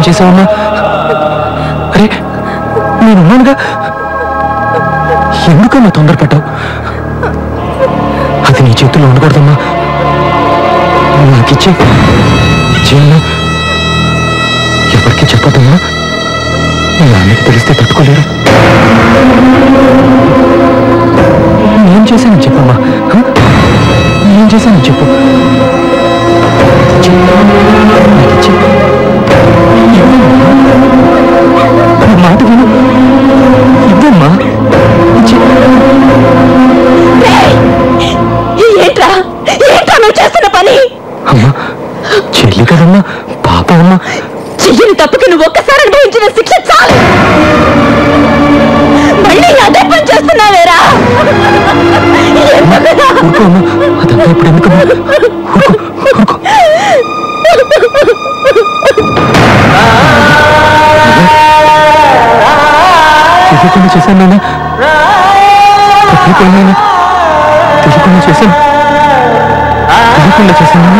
పని చేసావమ్మా? అరే నేనున్నానుగా, ఎందుకమ్మా తొందరపడ్డావు? అది నీ చేతుల్లో ఉండకూడదమ్మా. నాకిచ్చే ఎవరికి చెప్పదమ్మా. నీ నాన్నకి తెలిస్తే తట్టుకోలేరు. ఏం చేశానని చెప్పమ్మా, ఏం చేశానని చెప్పు. మాట విను, ఇద్దమ్మా. ఏంట్రా ఏంట్రా నువ్వు చేస్తున్న పని? అమ్మా చెల్లి కదమ్మా, పాప అమ్మా. చెయ్యని తప్పుకి నువ్వు ఒక్కసారి అనుభవించిన శిక్ష చాలు. మళ్ళీ అదే పని చేస్తున్నావేరా? ఊరుకో అమ్మా, అదంతా ఇప్పుడు ఎందుకమ్మా? ఊరుకో. తెలియకుండా చేశాను నాన్న, తెలియకుండా చేశాను నాన్న.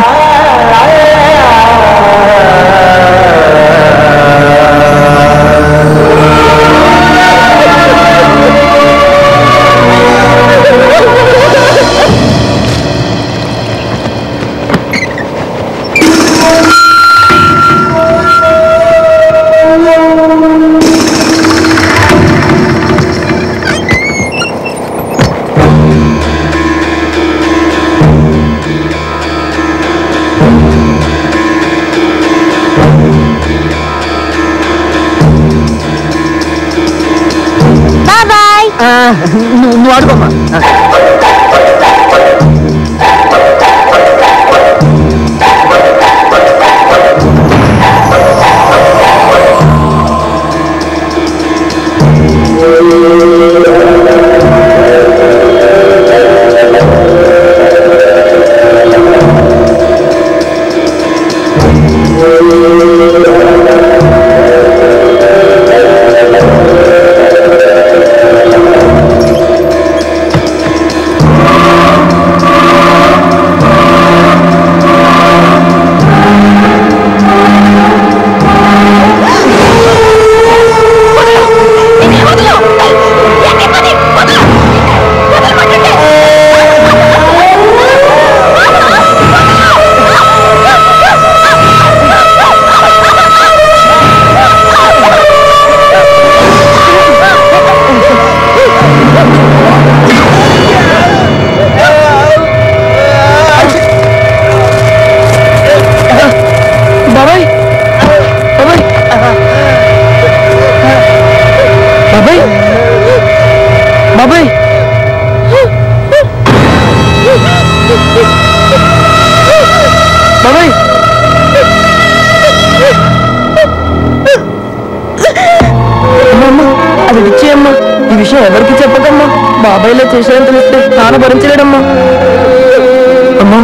నువ్వు ఆడుకోమ్మా. ఈ విషయం ఎవరికి చెప్పకమ్మా. బాబాయ్లో చేసేంత తెలిస్తే నాన్న భరించలేడమ్మా. అమ్మా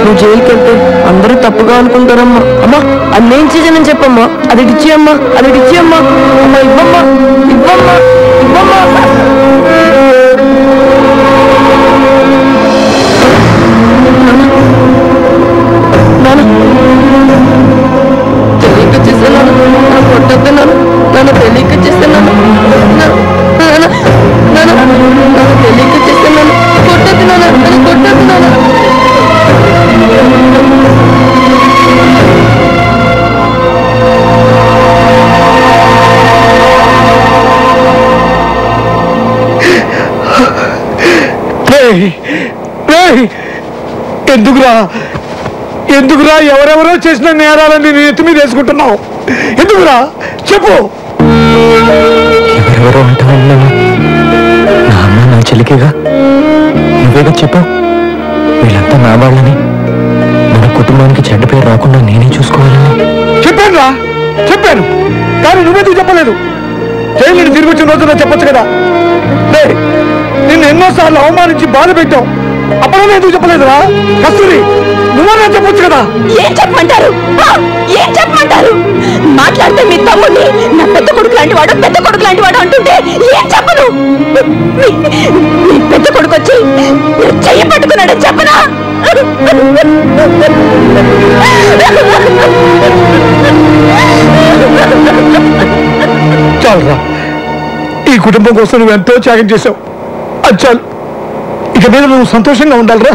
నువ్వు జైలుకి వెళ్తే అందరూ తప్పుగా అనుకుంటారమ్మా. అమ్మా అది నేను చేశానని చెప్పమ్మా. అది ఇచ్చి అమ్మా, అది ఇచ్చి అమ్మా. అమ్మా ఇవ్వమ్మా, ఇవ్వమ్మా, ఇవ్వమ్మా. తెలియక చేస్తున్నాను, నన్ను కొట్టొద్దున్నాను, నన్ను తెలియక చేస్తున్నాను, నన్ను తెలియక చేస్తున్నాను, కొట్టొద్దున్నాను, నన్ను కొట్టొద్దున్నాను. ఎందుకురా ఎవరెవరో చేసిన నేరాలని నేను ఎత్తి మీద వేసుకుంటున్నావు? ఎందుకురా చెప్పు. ఎవరెవరో అంటావు? నా అమ్మ నా చెల్లికేగా, నువ్వేగా చెప్పావు. వీళ్ళంతా నా వాళ్ళని, మన కుటుంబానికి చెడ్డ పేరు రాకుండా నేనే చూసుకోవాలని. చెప్పాను కానీ నువ్వెందుకు చెప్పలేదు? జైలు తిరిగి వచ్చిన రోజున చెప్పొచ్చు కదా. నిన్ను ఎన్నోసార్లు అవమానించి బాధ పెట్టావు, అప్పుడు ఎందుకు చెప్పలేదురా? కస్తూరి నువ్వన్నా చెప్పొచ్చు కదా. ఏం చెప్పమంటారు, ఏం చెప్పమంటారు? మాట్లాడితే మీ తమ్ముడిని నా పెద్ద కొడుకు లాంటి వాడు, పెద్ద కొడుకు లాంటి వాడు అంటుంటే ఏం చెప్పను? మీ పెద్ద కొడుకు వచ్చి చెయ్యి పట్టుకున్నాడని చెప్పనా? చాలురా, ఈ కుటుంబం కోసం నువ్వు ఎంతో త్యాగం చేశావు. అది చాలు. ఇక మీద నువ్వు సంతోషంగా ఉండాలిరా.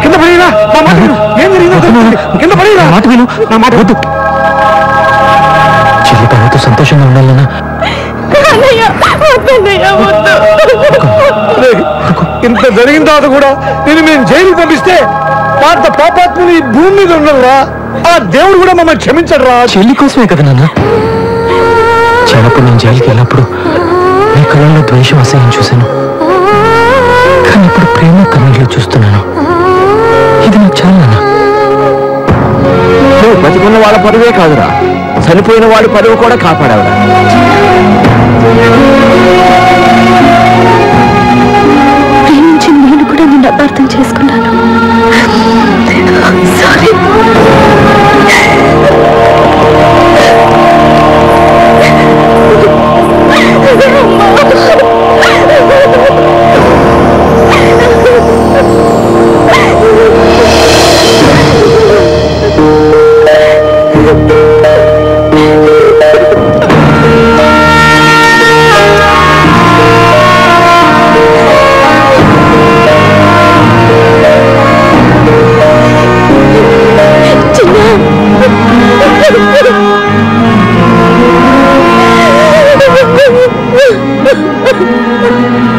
కింద పడిరా. నా మాట విను. ఏం జరిగిందో కింద పడిరా. మాట విను. నా మాట వద్దు. చెల్లి బావతో సంతోషంగా ఉండాలన్నా ఇంత జరిగిన తర్వాత కూడా నేను మేము జైలుకి పంపిస్తే పాత పాపాత్ములు ఈ భూమి మీద ఉండరా. ఆ దేవుడు కూడా మమ్మల్ని క్షమించడు రా. చెల్లి కోసమే కదా నాన్న. చిన్నప్పుడు నేను జైలుకి వెళ్ళినప్పుడు నీ కళ్ళల్లో ద్వేషం అసహ్యం చూశాను. కానీ ఇప్పుడు ప్రేమ కన్నీళ్ళు చూస్తున్నాను. ఇది నాకు చాలా నాన్న. నువ్వు బతికున్న వాళ్ళ పరువే కాదురా, చనిపోయిన వాళ్ళ పరువు కూడా కాపాడావురా. ప్రేమించి నేను కూడా నిన్ను అపార్థం చేసుకున్నాను. సారీ.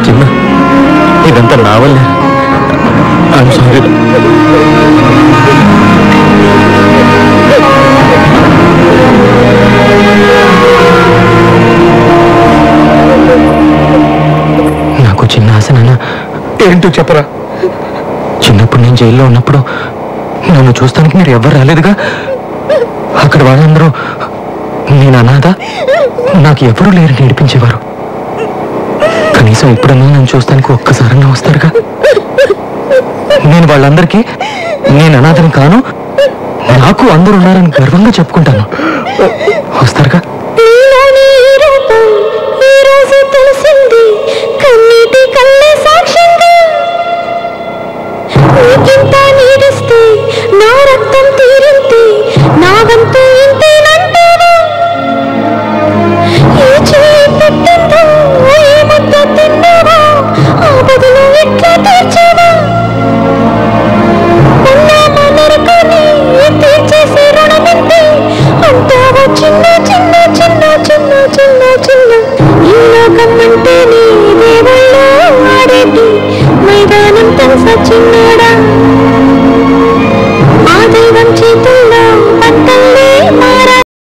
చిన్న, ఇదంతా నా వల్లే. I'm sorry. నాకు చిన్న ఆశ నాన్న. ఏంటో చెప్పరా. చిన్నప్పుడు నేను జైల్లో ఉన్నప్పుడు నన్ను చూస్తానికి మీరు ఎవరు రాలేదుగా. అక్కడ వాళ్ళందరూ నేను అనాథ, నాకు ఎవరూ లేరు నేర్పించేవారు. కనీసం ఇప్పుడన్నా నన్ను చూస్తానికి ఒక్కసారన్నా వస్తారుగా. నేను వాళ్ళందరికీ నేను అనాథని కాను, నాకు అందరూ ఉన్నారని గర్వంగా చెప్పుకుంటాను. వస్తారుగా. నా రక్తం తీరింది, నా వంతు ఇంతేనంటావా? ఏ చేయి పెట్టిందో, ఏ ముద్ద తిన్నావా, ఆ బదులు ఎట్లా తీర్చావా? ఉన్నామా నరకాన్ని తీర్చేసే రుణమింది అంటావా? చిన్న చిన్న చిన్న చిన్న చిన్న చిన్న ఈ లోకం అంటే నీ దేవుళ్ళో ఆడేటి మైదానం తెలుసా చిన్నడా?